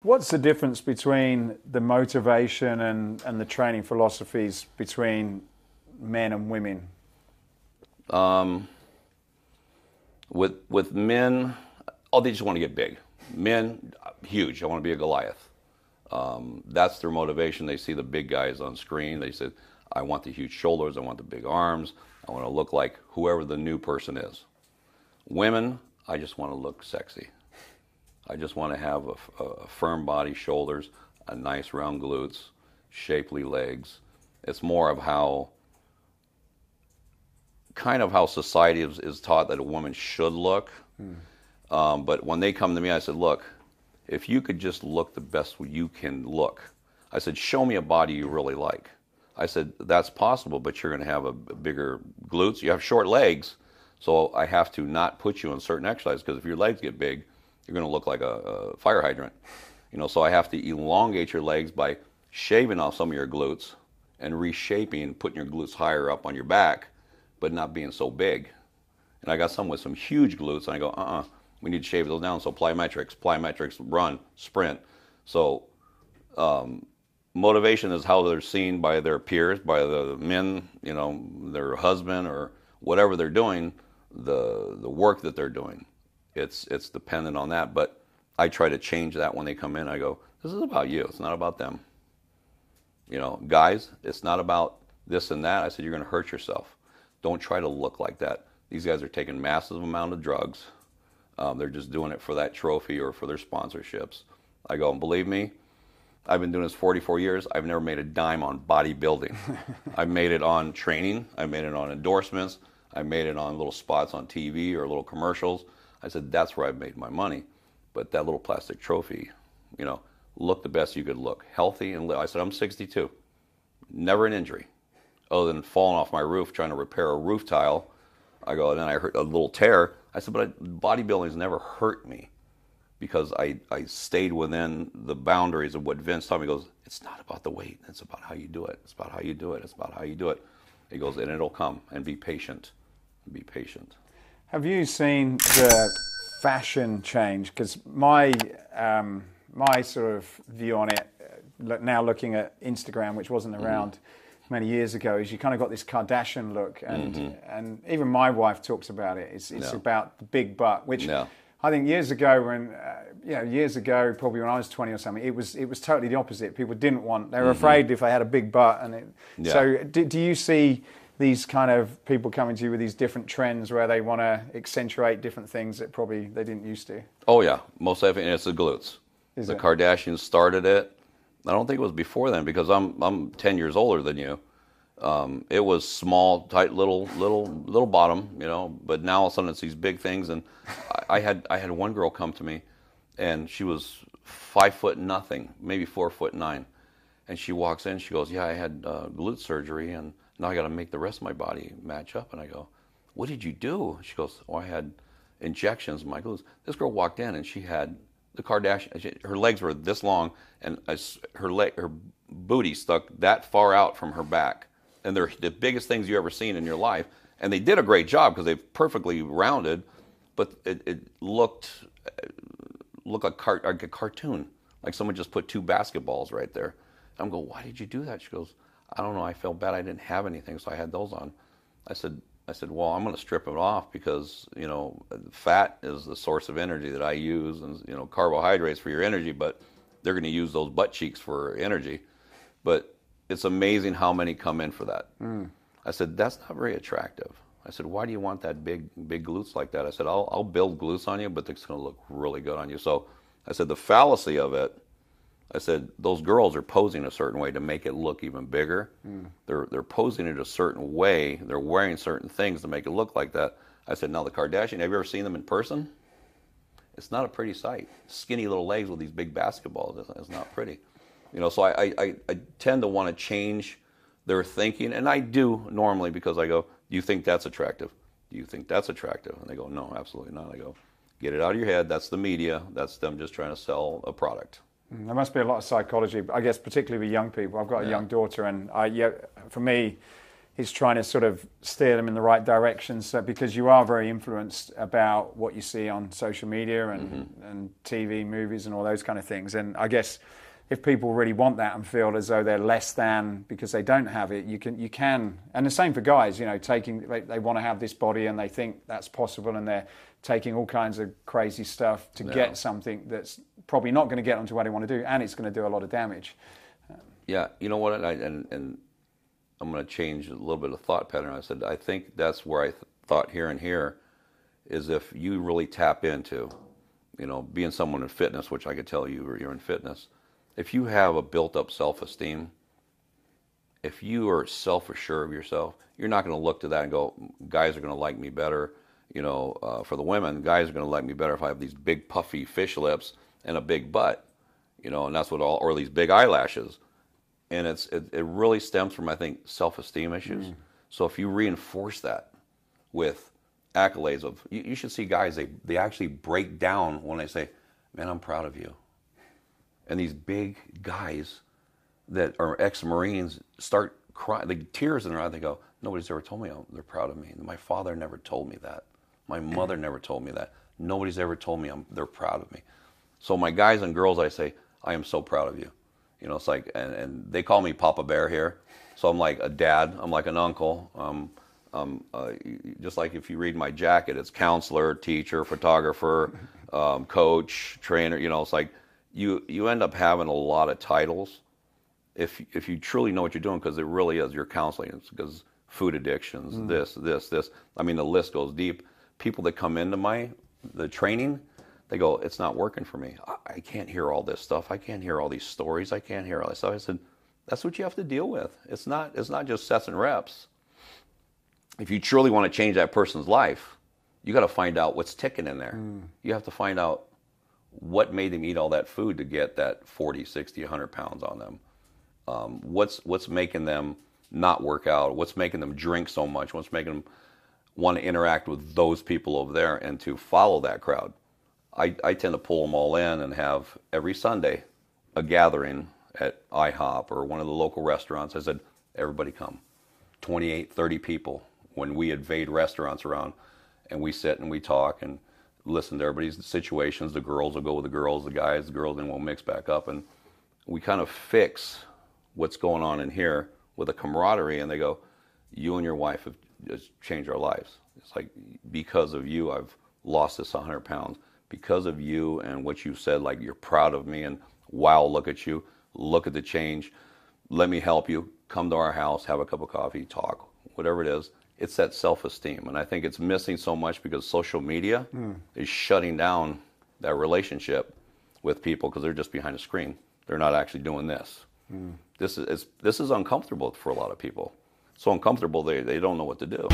What's the difference between the motivation and the training philosophies between men and women? With men, oh, they just want to get big. Men, huge. I want to be a Goliath. That's their motivation. They see the big guys on screen. They say, I want the huge shoulders. I want the big arms. I want to look like whoever the new person is. Women, I just want to look sexy. I just want to have a firm body, shoulders, a nice round glutes, shapely legs. It's more of how, kind of how society is taught that a woman should look. But when they come to me, I said, look, if you could just look the best you can look. I said, show me a body you really like. I said, that's possible, but you're going to have a bigger glutes. You have short legs, so I have to not put you on certain exercise, because if your legs get big, you're going to look like a fire hydrant. You know, so I have to elongate your legs by shaving off some of your glutes and reshaping, putting your glutes higher up on your back, but not being so big. And I got some with some huge glutes, and I go, we need to shave those down. So plyometrics, run, sprint. So motivation is how they're seen by their peers, by the men, you know, their husband or whatever they're doing, the work that they're doing. It's dependent on that, but I try to change that when they come in. I go, this is about you. It's not about them. You know, guys, it's not about this and that. I said, you're going to hurt yourself. Don't try to look like that. These guys are taking massive amount of drugs. They're just doing it for that trophy or for their sponsorships. I go, and believe me, I've been doing this 44 years. I've never made a dime on bodybuilding. I've made it on training. I made it on endorsements. I made it on little spots on TV or little commercials. I said, that's where I've made my money. But that little plastic trophy, you know, look the best you could look. Healthy and live. I said, I'm 62. Never an injury. Other than falling off my roof trying to repair a roof tile. I go, and then I hurt a little tear. I said, but bodybuilding has never hurt me, because I stayed within the boundaries of what Vince told me. He goes, it's not about the weight. It's about how you do it. It's about how you do it. It's about how you do it. He goes, and it'll come. And be patient. Be patient. Have you seen the fashion change? Because my sort of view on it, now looking at Instagram, which wasn't around many years ago, is you kind of got this Kardashian look, and even my wife talks about it. It's about the big butt, which I think years ago, probably when I was 20 or something, it was totally the opposite. People didn't want; they were afraid if they had a big butt. And so, do you see these kind of people coming to you with these different trends where they want to accentuate different things that probably they didn't used to? Oh yeah, most definitely. It's the glutes. The Kardashians started it. I don't think it was before then, because I'm 10 years older than you. It was small, tight, little bottom, you know. But now all of a sudden it's these big things. And I had one girl come to me, and she was 5'0", maybe 4'9", and she walks in. She goes, "Yeah, I had glute surgery, and now I got to make the rest of my body match up." And I go, "What did you do?" She goes, "Oh, I had injections in my glutes." This girl walked in, and she had the Kardashian. Her legs were this long, and her booty stuck that far out from her back. And they're the biggest things you ever seen in your life. And they did a great job because they're perfectly rounded, but it looked like a cartoon, like someone just put two basketballs right there. And I'm going, "Why did you do that?" She goes, "I don't know. I felt bad. I didn't have anything, so I had those on." I said, "Well, I'm going to strip it off, because, you know, fat is the source of energy that I use, and, you know, carbohydrates for your energy, but they're going to use those butt cheeks for energy." But it's amazing how many come in for that. I said, "That's not very attractive." I said, "Why do you want that big glutes like that?" I said, I'll build glutes on you, but it's going to look really good on you." So I said, the fallacy of it, I said, those girls are posing a certain way to make it look even bigger. They're posing it a certain way. They're wearing certain things to make it look like that. I said, now the Kardashian, have you ever seen them in person? It's not a pretty sight. Skinny little legs with these big basketballs. It's not pretty. You know, so I tend to want to change their thinking, and I do normally, because I go, "Do you think that's attractive? Do you think that's attractive?" And they go, "No, absolutely not." I go, "Get it out of your head. That's the media. That's them just trying to sell a product." There must be a lot of psychology, I guess, particularly with young people. I've got a young daughter, and for me, he's trying to sort of steer them in the right direction. So because you are very influenced about what you see on social media and TV, movies, and all those kind of things. And I guess if people really want that and feel as though they're less than because they don't have it, you can. And the same for guys, they want to have this body and they think that's possible, and they're taking all kinds of crazy stuff to get something that's probably not going to get onto what they want to do, and it's going to do a lot of damage. Yeah, you know what? And I'm going to change a little bit of thought pattern. I said, I think that's where I thought here and here is if you really tap into, being someone in fitness, which I could tell you're in fitness. If you have a built-up self-esteem, if you are self-assured of yourself, you're not going to look to that and go, guys are going to like me better. For the women, guys are going to like me better if I have these big puffy fish lips and a big butt, and that's what or these big eyelashes. And it really stems from, I think, self-esteem issues. So if you reinforce that with accolades of, you should see guys, they actually break down when they say, man, I'm proud of you. And these big guys that are ex-Marines start crying, the tears in their eyes. They go, nobody's ever told me they're proud of me. My father never told me that. My mother never told me that. Nobody's ever told me they're proud of me. So my guys and girls, I say, I am so proud of you. It's like, and they call me Papa Bear here. So I'm like a dad. I'm like an uncle. Just like if you read my jacket, it's counselor, teacher, photographer, coach, trainer. It's like, you end up having a lot of titles if you truly know what you're doing, because it really is your counseling. It's because food addictions, this. I mean, the list goes deep. People that come into the training, they go, it's not working for me. I can't hear all this stuff. I can't hear all these stories. I can't hear all this stuff. I said, that's what you have to deal with. It's not just sets and reps. If you truly want to change that person's life, you got to find out what's ticking in there. You have to find out what made them eat all that food to get that 40, 60, 100 pounds on them. What's making them not work out? What's making them drink so much? What's making them want to interact with those people over there and to follow that crowd? I tend to pull them all in and have every Sunday a gathering at IHOP or one of the local restaurants. I said, everybody come. 28, 30 people. When we invade restaurants around, and we sit and we talk and listen to everybody's situations. The girls will go with the girls, the girls then we'll mix back up, and we kind of fix what's going on in here with a camaraderie. And they go, you and your wife have just changed our lives. It's like, because of you, I've lost this 100 pounds. Because of you and what you said, like, you're proud of me, and wow, look at you, look at the change. Let me help you. Come to our house, have a cup of coffee, talk, whatever it is. It's that self-esteem. And I think it's missing so much because social media is shutting down that relationship with people because they're just behind a screen. They're not actually doing this. This is uncomfortable for a lot of people. So uncomfortable they don't know what to do.